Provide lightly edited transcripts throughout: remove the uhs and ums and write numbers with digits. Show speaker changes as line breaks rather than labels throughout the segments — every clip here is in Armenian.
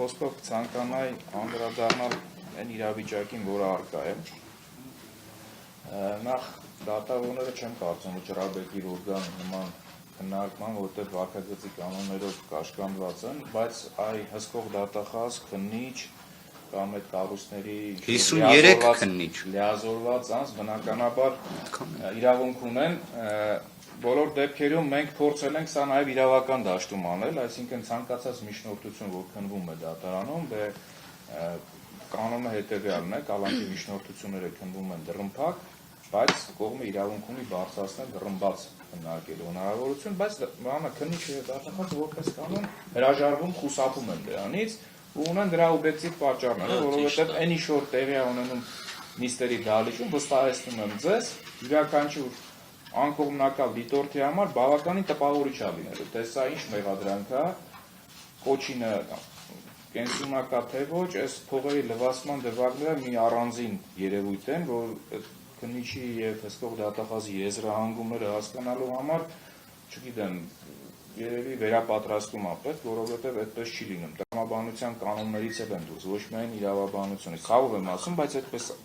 խոսքով ցանկանայի անդրադառնալ այն իրավիճակին, որը առկա է։ Նախ դատավորները չեմ կարծում վճռաբեկի օրգան նման քննարկման, որտեղ վարքագծի կանոններով կաշկանդված են, բայց այ հսկող դատախազ, քննիչ կամ այդ կառույցների
53 քննիչ
լիազորված անձ բնականաբար իրավունք ունեն։ Բոլոր դեպքերում մենք փորձել ենք սա նաև իրավական դաշտում անել, այսինքն ցանկացած միջնորդություն, որ քննվում է դատարանում, կանոնը հետևյալն է, կալանքի միջնորդությունները քննվում են դռնփակ, բայց կողմը իրավունք ունի բարձրացնել դռնբաց քննարկելու հնարավորություն, բայց քննիչը եւ դատախազը որպես կանոն հրաժարվում, խուսափում են դրանից ու ունեն դրա օբյեկտիվ պատճառները, որովհետեւ այն ինչ որ տեղի է ունենում նիստերի դահլիճում, վստահեցնում եմ ձեզ, յուրաքանչյուր անկողմնակալ դիտորդի համար բավականին տպավորիչ է լինելու, թե սա ինչ մեղադրանք է, կոչինը կենսունակա թե ոչ, այս փողերի լվացման դեպքերը մի առանձին երևույթ են, որ քննիչի եւ հսկող դատախազի եզրահանգումները հասկանալու համար, չգիտեմ, երևի վերապատրաստում է պետք, որովհետեւ այդպես չի լինում։ Տրամաբանության կանոններից էլ են դուրս, ոչ միայն իրավաբանությունից։ Խաղով եմ ասում, բայց այդպես է։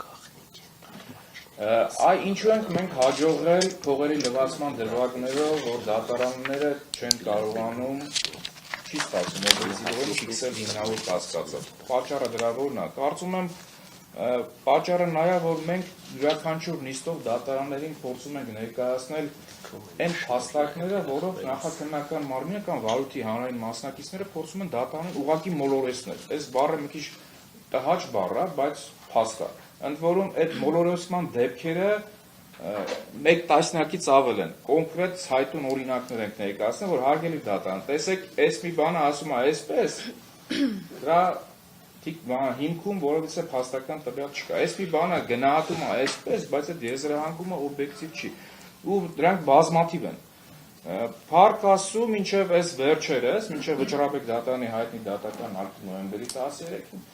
Այ ինչու ենք մենք հաջողվել փողերի լվացման դեպքերով, որ դատարանները չեն կարողանում, չի ստացվում, օբյեկտիվորեն ֆիքսել հիմնավոր կասկածը։ Պատճառը դրա որն է։ Կարծում եմ, պատճառը նա է, որ մենք յուրաքանչյուր նիստով դատարաններին փորձում ենք ներկայացնել այն փաստարկները, որով նախաքննական մարմինը կամ վարույթի հանրային մասնակիցները փորձում են դատարանին ուղղակի մոլորեցնել։ Այս բառը մի քիչ տհաճ բառ է, բայց փաստ է։ Ընդ որում այդ մոլորեցման դեպքերը մեկ տասնյակից ավել են։ Կոնկրետ ցայտուն օրինակներ ենք ներկայացնել, որ հարգելի դատարան, տեսեք, այս մի բանը ասում է այսպես, դրա հիմքում որևէ փաստական տվյալ չկա։ Այս մի բանը գնահատում է այսպես, բայց այդ եզրահանգումը օբյեկտիվ չի։ Ու դրանք բազմաթիվ են։ Փառք Աստծո, մինչև այս վերջերս, մինչև Վճռաբեկ դատարանի հայտնի դատական ակտի նոյեմբերի 13-ին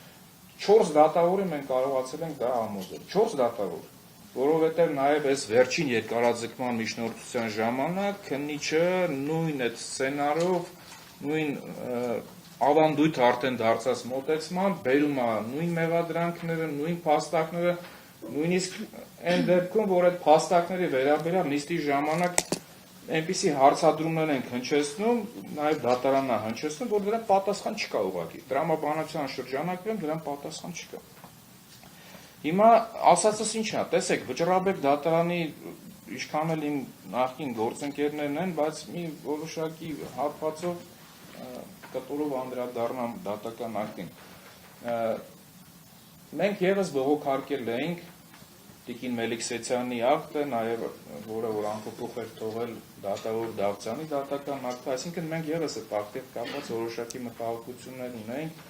4 դատավորի մենք կարողացել ենք դա համոզել։ 4 դատավոր, որովհետև նաև այս վերջին երկարաձգման միջնորդության ժամանակ քննիչը նույն այդ սցենարով, նույն ավանդույթ արդեն դարձած մոտեցմամբ բերում է նույն մեղադրանքները, նույն փաստարկները, նույնիսկ այն դեպքում, որ այդ փաստարկների վերաբերյալ նիստի ժամանակ այնպիսի հարցադրումներ են հնչեցնում, նաև դատարանն է հնչեցնում, որ դրան պատասխան չկա ուղղակի։ Տրամաբանության շրջանակում դրան պատասխան չկա։ Հիմա ասածս ինչ է, տեսեք, Վճռաբեկ դատարանի ինչքան էլ իմ նախկին գործընկերներն են, բայց մի որոշակի հատվածով կտորով անդրադառնամ դատական ակտին։ Մենք եւս բողոքարկել էինք Տիկին Մելիքսեթյանի ակտը, նաև որը որ անփոփոխ էր թողել դատավոր Դավթյանի դատական ակտը, այսինքն մենք եւս այդ ակտով կապված որոշակի մտահոգություններ ունենք,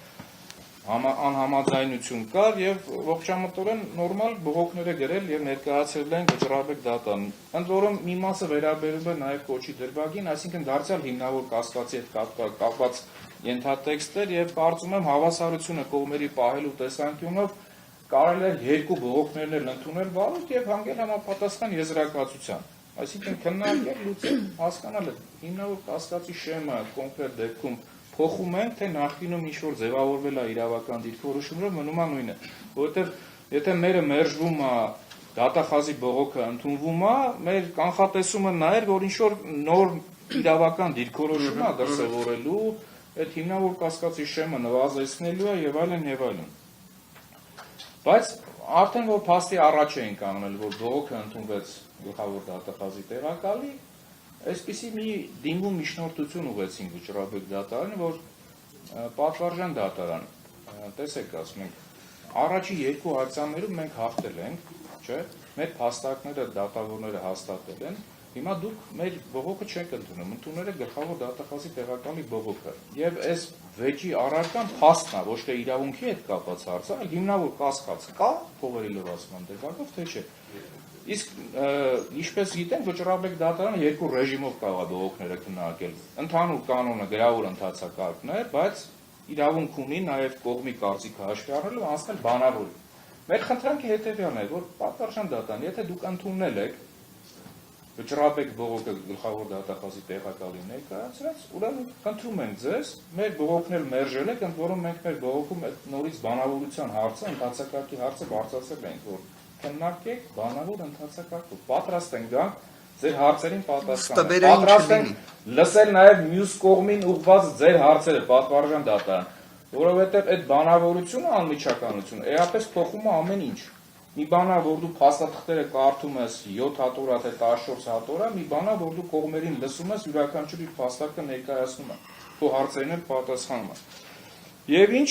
անհամաձայնություն կար եւ ողջամտորեն նորմալ բողոքներ է գրել եւ ներկայացրել են Վճռաբեկ դատարանին։ Ընդ որում մի մասը վերաբերում է նաև կոչի դրվագին, այսինքն դարձյալ հիմնավոր կասկածի հետ կապված ենթատեքստեր եւ կարծում եմ հավասարությունը կողմերի պահելու տեսանկյունով կարելի է երկու բողոքներն էլ ընդունել վարույթ եւ հանգել համապատասխան եզրակացության։ Այսինքն քննարկել, լուծել, հասկանալ հիմնավոր կասկածի շեմը կոնկրետ դեպքում փոխում ենք, թե նախկինում ինչ որ ձևավորվել է իրավական դիրքորոշումով մնում է նույնը, որովհետեւ եթե մերը մերժվում է դատախազի բողոքը ընդունվում է, մեր կանխատեսումը նա էր, որ ինչ որ նոր իրավական դիրքորոշում է դրսևորելու, այդ հիմնավոր կասկածի շեմը նվազեցնելու է եւ այլն եւ այլն։ Բայց արդեն որ փաստի առաջ էինք կանգնել, որ բողոքը ընդունվեց գլխավոր դատախազի տեղակալի, այսպիսի մի դիմում միջնորդություն ուղեցինք Վճռաբեկ դատարանը, որ պատվարժան դատարան, տեսեք ասում ենք, առաջի երկու ակցիաներում մենք հաղթել ենք, չէ՞, մեր փաստարկները դատավորները հաստատել են, հիմա դուք մեր բողոքը չեք ընդունում, ընդունել եք գլխավոր դատախազի տեղակալի բողոքը։ Եվ այս վեճի առարկան փաստն է, ոչ թե իրավունքի հետ կապված հարցը, այլ հիմնավոր կասկած կա փողերի լվացման դեպքով, թե չէ։ Իսկ ինչպես գիտենք, Վճռաբեկ դատարանը երկու ռեժիմով կարող է բողոքները քննարկել։ Ընդհանուր կանոնը գրավոր ընթացակարգն է, բայց իրավունք ունի նաև կողմի կարծիքը հաշվի առնելու անցնել բանավորի։ Մեր խնդրանքը հետևյալն է, որ պատվարժան դատարան, եթե դուք ընդունել եք վճռաբեկ բողոքը գլխավոր դատախազի տեղակալին ներկայացրած, ուրեմն խնդրում ենք ձեզ, մեր բողոքն էլ մերժել եք, ընդ որում մենք մեր բողոքում այդ նորից բանավորության հարցը, ընդհանցակարգի հարցը բարձրացրել ենք, որ քննարկեք բանավոր ընդհանցակարգով, պատրաստ ենք գանք ձեր հարցերին պատասխանել, պատրաստ ենք լսել նաև մյուս կողմին ուղղված ձեր հարցերը, պատվարժան դատարան, որովհետև այդ բանավորությունը անմիջականությունը էապես փոխում է ամեն ինչ։ Մի բանա, որ դու փաստաթղթերը կարդում ես 7 հատորա թե 14 հատորա, մի բանա, որ դու կողմերին լսում ես, յուրաքանչյուրի փաստարկը ներկայացնում է, քո հարցերին էլ պատասխանում է։ Եվ ինչ,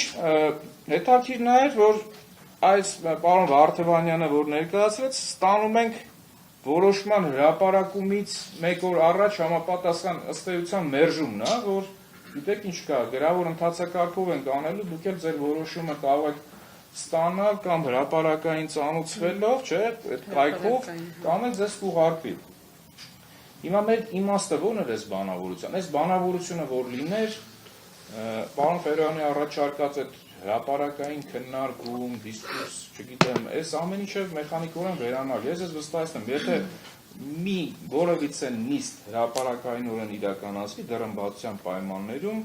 հետաքրքիրն է, որ այս պարոն Վարդևանյանը, որ ներկայացրեց, ստանում ենք որոշման հրապարակումից 1 օր առաջ համապատասխան ըստ էության մերժումն է, որ գիտեք ինչ կա, գրավոր ընթացակարգով ենք անելու, դուք էլ ձեր որոշումը կարող եք ստանալ կամ հրապարակային ծանուցվելով, չէ, այդ կայքով, կամ էլ ձեզ կուղարկվի։ Հիմա մեր իմաստը ո՞րն էր այս բանավորության։ Այս բանավորությունը, որ լիներ, պարոն Ֆերոյանի առաջարկած այդ հրապարակային քննարկում, դիսկուրս, չգիտեմ, այս ամեն ինչը մեխանիկորեն վերանալ։ Ես վստահեցնում, եթե մի որևիցե նիստ հրապարակայինորեն իրականացվի դռնբացության պայմաններում,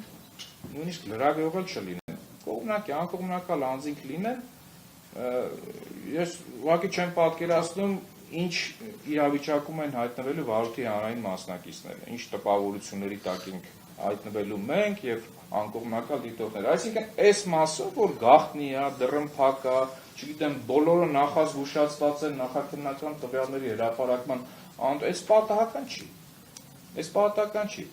նույնիսկ լրագրողել չլինի։ Կողմնակի, անկողմնակալ անձինք լինեն, ես ուղղակի չեմ պատկերացնում, ինչ իրավիճակում են հայտնվելու վարորդի հանրային մասնակիցները, ինչ տպավորությունների տակ ենք հայտնվելու մենք եւ անկողմնակալ դիտողները։ Այսինքն, այս մասով, որ գաղտնի է, դռնփակ է, չգիտեմ, բոլորը նախազգուշացված են նախաքննական տվյալների հրապարակման, այս պատահական չի։ Այս պատահական չի։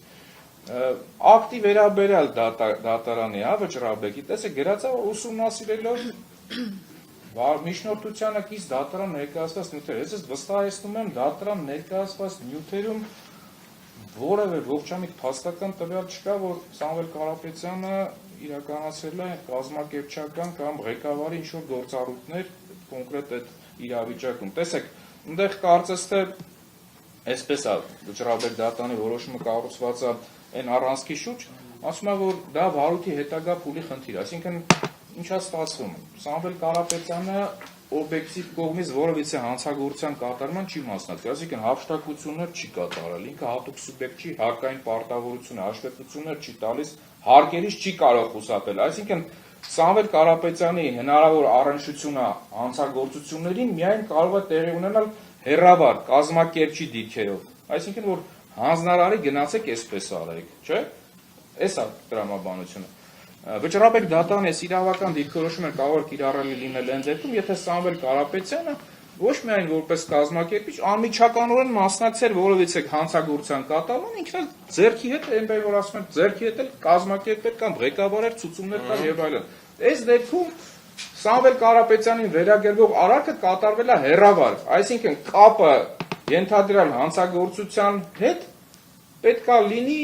Ակտի վերաբերյալ դատարանի վճռաբեկի, տեսեք, գրած է ուսումնասիրելով միջնորդությանը կից դատարան ներկայացված նյութեր։ Ես վստահեցնում եմ դատարան ներկայացված նյութերում որևէ ողջամիտ փաստական տվյալ չկա, որ Սամվել Կարապետյանը իրականացրել է կազմակերպչական կամ ղեկավարի ինչ-որ գործառույթներ կոնկրետ այդ իրավիճակում։ Տեսեք, այնտեղ կարծես թե այսպես է վճռաբեկ դատարանի որոշումը կառուցված է այն առանցքի շուրջ, ասում է, որ դա վարույթի հետագա փուլի խնդիր, այսինքն ինչա ստացվում։ Սամվել Կարապետյանը օբյեկտիվ կողմից որևիցե հանցագործության կատարման չի մասնակցել, այսինքն հափշտակություններ չի կատարել, ինքը հատուկ սուբյեկտ չի, հարկային պարտավորություն, հաշվետվություններ չի տալիս, հարկերից չի կարող խուսափել, այսինքն Սամվել Կարապետյանի հնարավոր առնչությունը հանցագործություններին միայն կարող է տեղի ունենալ հեռավար կազմակերպչի դիրքերով, այսինքն որ հանձնարարի գնացեք այսպես արեք, չէ՞։ Էս է տրամաբանությունը։ Վճռաբեկ դատարանի այս իրավական դիրքորոշումը կարող է կիրառելի լինել այն դեպքում, եթե Սամվել Կարապետյանը ոչ միայն որպես կազմակերպիչ, անմիջականորեն մասնակցեր որևիցե հանցագործության կատարման, ինքն էլ ձեռքի հետ, այնպես որ ասում են, ձեռքի հետ էլ կազմակերպել կամ ղեկավարել ցուցումներ տալ եւ այլն։ Այս դեպքում Սամվել Կարապետյանին վերագրվող արարքը կատարվել է հեռավար, այսինքն կապը ենթադրյալ հանցագործության հետ պետք է լինի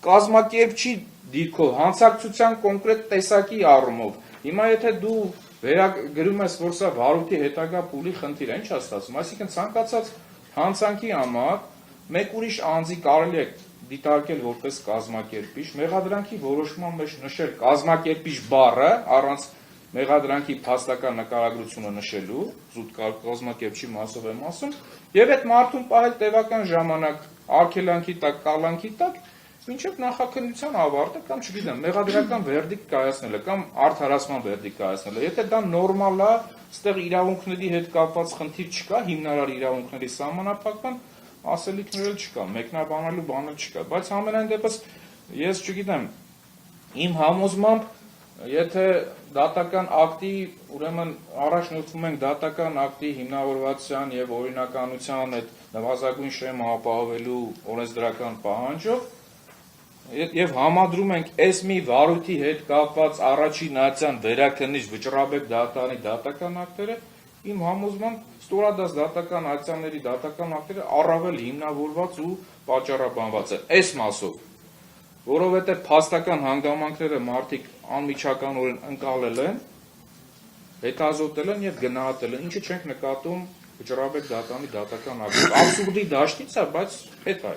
կազմակերպչի դիրքով, հանցակցության կոնկրետ տեսակի առումով։ Հիմա եթե դու վերագրում ես, որ սա վարույթի հետագա փուլի խնդիր է, ինչ է ստացվում, այսինքն ցանկացած հանցանքի համար մեկ ուրիշ անձի կարելի է դիտարկել որպես կազմակերպիչ, մեղադրանքի որոշման մեջ նշել կազմակերպիչ բառը առանց մեղադրանքի փաստական նկարագրությունը նշելու, զուտ կազմակերպչի մասով եմ ասում, եւ այդ մարդուն պահել տևական ժամանակ արգելանքի տակ, կալանքի տակ, մինչև նախաքննության ավարտը կամ չգիտեմ, մեղադրական վերդիկտ կայացնելը կամ արդարացման վերդիկտ կայացնելը։ Եթե դա նորմալ է, այստեղ իրավունքների հետ կապված խնդիր չկա, հիմնարար իրավունքների սահմանափակման ասելիքներ չկա, մեկնաբանելու բան չկա, բայց ամենայն դեպս ես չգիտեմ, իմ համոզմամբ, եթե դատական ակտի, ուրեմն առաջնորդվում ենք դատական ակտի հիմնավորվածության եւ օրինականության այդ նվազագույն շեմը ապահովելու օրենսդրական պահանջով եւ համադրում ենք այս մի վարույթի հետ կապված առաջին ացիան վերաքննիչ վճռաբեկ դատարանի դատական ակտերը, իմ համոզմամբ ստորադաս դատական ակցիաների դատական ակտերը առավել հիմնավորված ու պատճառաբանված է այս մասով, որովհետեւ փաստական հանգամանքները մարդիկ անմիջականորեն ընկալել են, հետազոտել են եւ գնահատել են, ինչը չենք նկատում վճռաբեկ դատարանի դատական ակտում։ Աբսուրդի դաշտից է, բայց հետ է,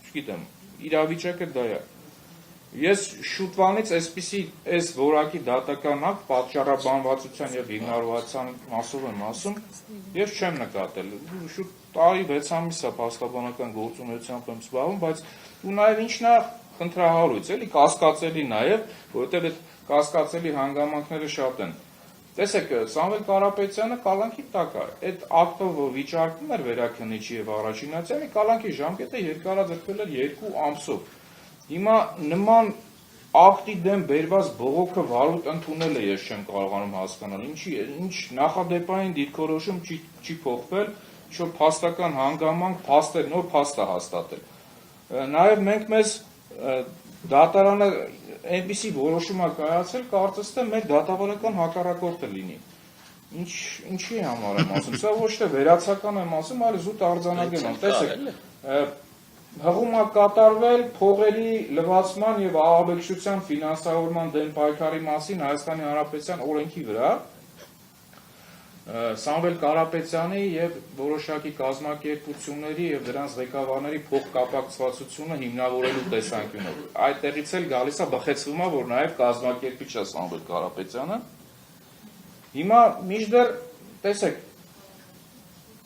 չգիտեմ, իրավիճակը դա է։ Ես շուտվանից այսպիսի այս որակի դատական ակտ պատճառաբանվածության եւ հիմնավորվածության մասով եմ ասում, ես չեմ նկատել։ Շուտ տարի 6 ամիս է փաստաբանական գործունեությամբ եմ զբաղվում, բայց ու նաև ինչն է խնդրահարույց, էլի կասկածելի նաև, որովհետև այդ կասկածելի հանգամանքները շատ են։ Տեսեք, Սամվել Կարապետյանը կալանքի տակ է։ Այդ ակտը, որ վիճարկվում էր Վերաքննիչի եւ Առաջինացյանի, կալանքի ժամկետը երկարաձգվել էր 2 ամսով։ Հիմա նման ակտի դեմ բերված բողոքը վարույթ ընդունելը ես չեմ կարողանում հասկանալ։ Ինչ նախադեպային դիրքորոշում չի փոխվել, ինչ-որ փաստական հանգամանք, փաստեր, նոր փաստ է հաստատել։ Նաև մենք մեզ դատարանը այնպիսի որոշում է կայացել, կարծես թե մեր դատավարական հակառակորդը լինի։ Ինչի համար եմ ասում, սա ոչ թե վերացական եմ ասում, այլ զուտ արձանագրում եմ։ Տեսեք, հղում է կատարվել փողերի լվացման եւ ահաբեկչության ֆինանսավորման դեմ պայքարի մասին Հայաստանի Հանրապետության օրենքի վրա Սամվել Կարապետյանի եւ որոշակի կազմակերպությունների եւ դրանց ղեկավարների փոխկապակցվածությունը հիմնավորելու տեսանկյունով։ Այդտեղից էլ գալիս է բխեցվում է, որ նաեւ կազմակերպիչ է Սամվել Կարապետյանը։ Հիմա մինչդեռ տեսեք,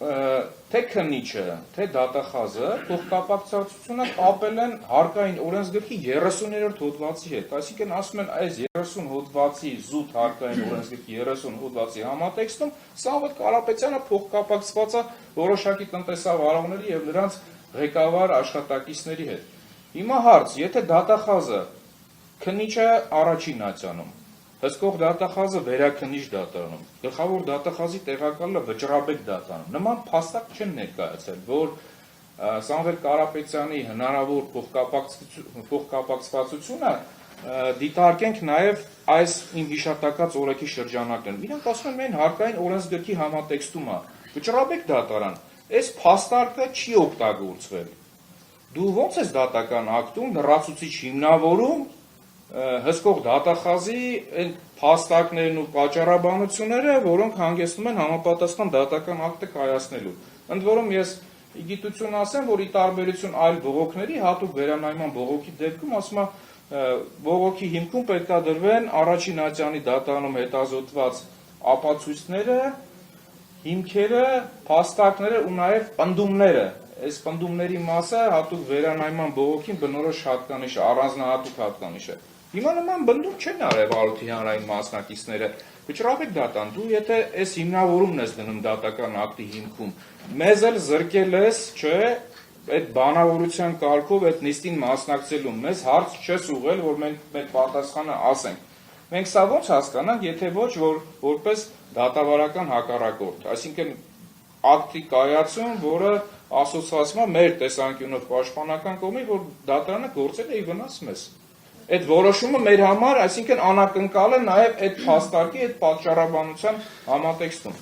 թե քննիչը, թե դատախազը փոխկապակցությունը կապել են հարկային օրենսգրքի 30-րդ հոդվածի հետ, այսինքն ասում են այս 30 հոդվածի զուտ հարկային օրենսգրքի 30 հոդվածի համատեքստում Սամվել Կարապետյանը փոխկապակցված է որոշակի տնտեսավարողների եւ նրանց ղեկավար աշխատակիցների հետ։ Հիմա հարց, եթե դատախազը քննիչը Առաջինացյանում, հսկող դատախազը Վերաքննիչ դատարանում, գլխավոր դատախազի տեղակալը Վճռաբեկ դատարանում, նման փաստակ չեն ներկայացել, որ Սամվել Կարապետյանի հնարավոր փոխկապակցվածությունը դիտարկենք նաև այս իմ հիշատակած օրենքի շրջանակներում։ Իրանք ասում են միայն հարկային օրենսգրքի համատեքստում է։ Վճռաբեկ դատարան, այս փաստարկը չի օգտագործվել։ Դու ո՞նց ես դատական ակտում լրացուցիչ հիմնավորում հսկող դատախազի այն փաստարկներն ու պատճառաբանությունները, որոնք հանգեցնում են համապատասխան դատական ակտը կայացնելու։ Ընդ որում ես ի գիտություն ասեմ, որ ի տարբերություն այլ բողոքների, հատուկ վերանայման բողոքի դեպքում ասում է բողոքի հիմքում պետք է դրվեն Առաջինացյանի դատարանում հետազոտված ապացույցները, հիմքերը, փաստարկները ու նաև պնդումները։ Այս պնդումների մասը հատուկ վերանայման բողոքին բնորոշ հատկանիշ է, առանձնահատուկ հատկանիշ է։ Հիմա նման բնդում չեն արել Վարույթի հանրային մասնակիցները։ Վճռաբեկ դատան, դու եթե այս հիմնավորումն ես դնում դատական ակտի հիմքում, մեզ էլ զրկել ես, չէ, այդ բանավորության կարգով այդ նիստին մասնակցելու, մեզ հարց չես ուղղել, որ մենք մեր պատասխանը ասենք։ Մենք սա ո՞նց հասկանանք, եթե ոչ որպես դատավարական հակառակորդ, այսինքն ակտի կայացում, որը ասոցացվում է մեր տեսանկյունով պաշտպանական կողմի, որ դատարանը գործել է ի վնաս մեզ։ Այդ որոշումը մեր համար, այսինքն անակնկալ է նաև այդ փաստարկի, այդ պատճառաբանության համատեքստում։